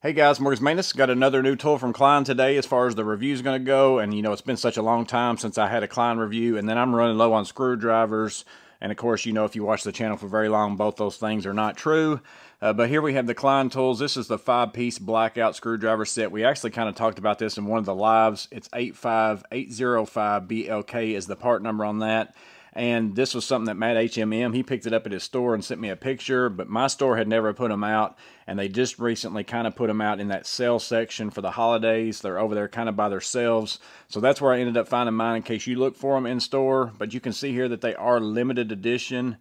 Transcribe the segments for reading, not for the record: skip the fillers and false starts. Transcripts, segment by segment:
Hey guys, Morgan's Maintenance. Got another new tool from Klein today as far as the review is going to go. And you know, it's been such a long time since I had a Klein review, and then I'm running low on screwdrivers. And of course, you know, if you watch the channel for very long, both those things are not true. But here we have the Klein tools. This is the 5-piece Blackout screwdriver set. We actually kind of talked about this in one of the lives. It's 85805BLK is the part number on that. And this was something that Matt HMM, he picked it up at his store and sent me a picture, but my store had never put them out, and they just recently kind of put them out in that sale section for the holidays. They're over there kind of by themselves, so that's where I ended up finding mine in case you look for them in store. But you can see here that they are limited edition,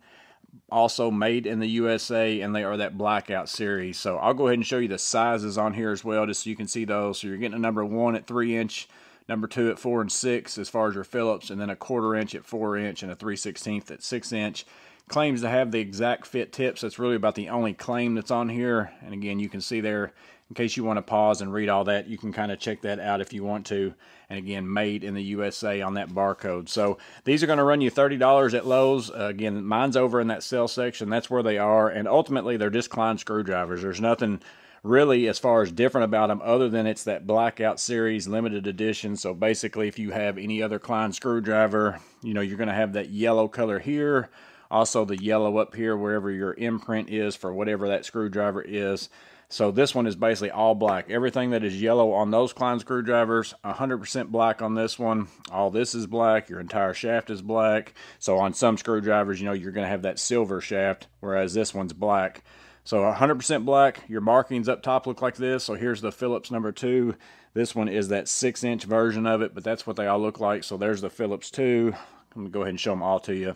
also made in the USA, and they are that Blackout series. So I'll go ahead and show you the sizes on here as well, just so you can see those. So you're getting a number 1 at 3 inch, number 2 at 4 and 6 as far as your Phillips, and then a 1/4 inch at 4 inch and a 3/16 at 6 inch. Claims to have the exact fit tips. That's really about the only claim that's on here. And again, you can see there, in case you want to pause and read all that, you can kind of check that out if you want to. And again, made in the USA on that barcode. So these are going to run you $30 at Lowe's. Again, mine's over in that sale section. That's where they are. And ultimately, they're just Klein screwdrivers. There's nothing really as far as different about them other than it's that Blackout series limited edition. So basically, if you have any other Klein screwdriver, you know, you're going to have that yellow color here, also the yellow up here wherever your imprint is for whatever that screwdriver is. So this one is basically all black. Everything that is yellow on those Klein screwdrivers, 100% black on this one. All this is black. Your entire shaft is black. So on some screwdrivers, you know, you're going to have that silver shaft, whereas this one's black. So 100% black. Your markings up top look like this. So here's the Phillips number 2. This one is that 6-inch version of it, but that's what they all look like. So there's the Phillips 2. I'm going to go ahead and show them all to you.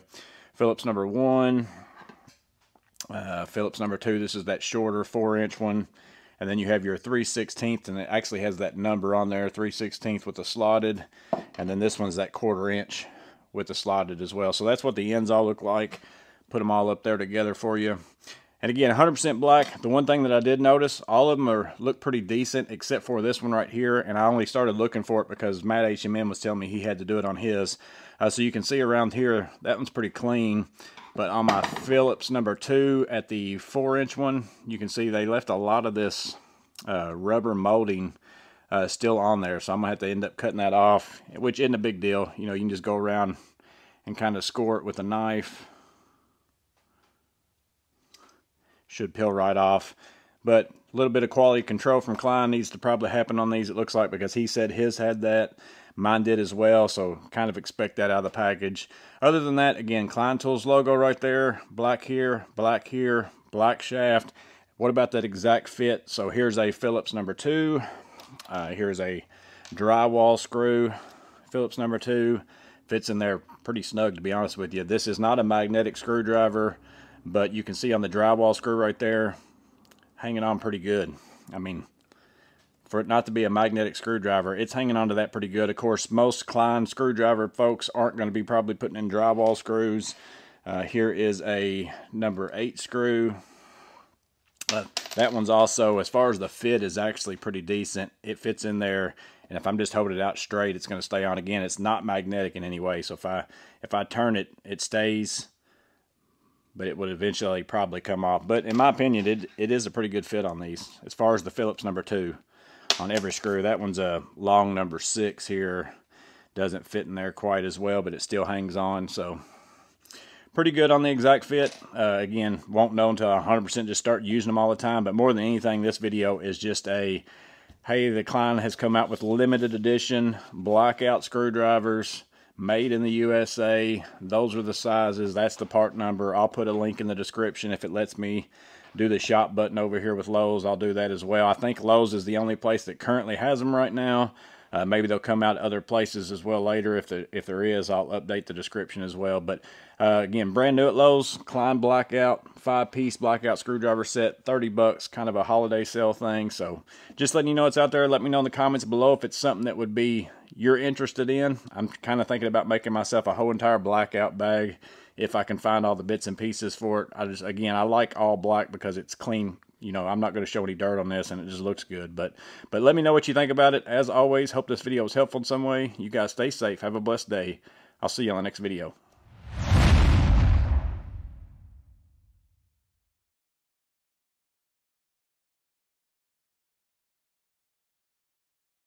Phillips number 1. Phillips number 2. This is that shorter 4-inch one. And then you have your 3/16, and it actually has that number on there, 3/16 with the slotted. And then this one's that 1/4 inch with the slotted as well. So that's what the ends all look like. Put them all up there together for you. And again, 100% black. The one thing that I did notice, all of them look pretty decent except for this one right here. And I only started looking for it because Matt HMM was telling me he had to do it on his. So you can see around here, that one's pretty clean. But on my Phillips number 2 at the 4-inch one, you can see they left a lot of this rubber molding still on there. So I'm going to have to end up cutting that off, which isn't a big deal. You know, you can just go around and kind of score it with a knife. Should peel right off. But a little bit of quality control from Klein needs to probably happen on these, it looks like, because he said his had that. Mine did as well, so kind of expect that out of the package. Other than that, again, Klein Tools logo right there. Black here, black here, black shaft. What about that exact fit? So here's a Phillips number 2. Here's a drywall screw. Phillips number 2. Fits in there pretty snug, to be honest with you. This is not a magnetic screwdriver, but you can see on the drywall screw right there, hanging on pretty good. I mean, for it not to be a magnetic screwdriver, it's hanging on to that pretty good. Of course, most Klein screwdriver folks aren't going to be probably putting in drywall screws. Here is a number 8 screw. That one's also, as far as the fit, is actually pretty decent. It fits in there, and if I'm just holding it out straight, it's going to stay on. Again, it's not magnetic in any way, so if I turn it, it stays, but it would eventually probably come off. But in my opinion, it is a pretty good fit on these. As far as the Phillips number 2 on every screw, that one's a long number 6 here. Doesn't fit in there quite as well, but it still hangs on. So pretty good on the exact fit. Again, won't know until I 100% just start using them all the time. But more than anything, this video is just a, hey, the Klein has come out with limited edition Blackout screwdrivers. Made in the USA. Those are the sizes. That's the part number. I'll put a link in the description if it lets me do the shop button over here with Lowe's. I'll do that as well. I think Lowe's is the only place that currently has them right now. Maybe they'll come out other places as well later. If there is, I'll update the description as well. But again, brand new at Lowe's, Klein Blackout 5-piece Blackout screwdriver set, 30 bucks, kind of a holiday sale thing. So just letting you know it's out there. Let me know in the comments below if it's something that would be you're interested in. I'm kind of thinking about making myself a whole entire Blackout bag if I can find all the bits and pieces for it. I like all black because it's clean. You know, I'm not going to show any dirt on this, and it just looks good. But let me know what you think about it. As always, hope this video was helpful in some way. You guys stay safe. Have a blessed day. I'll see you on the next video.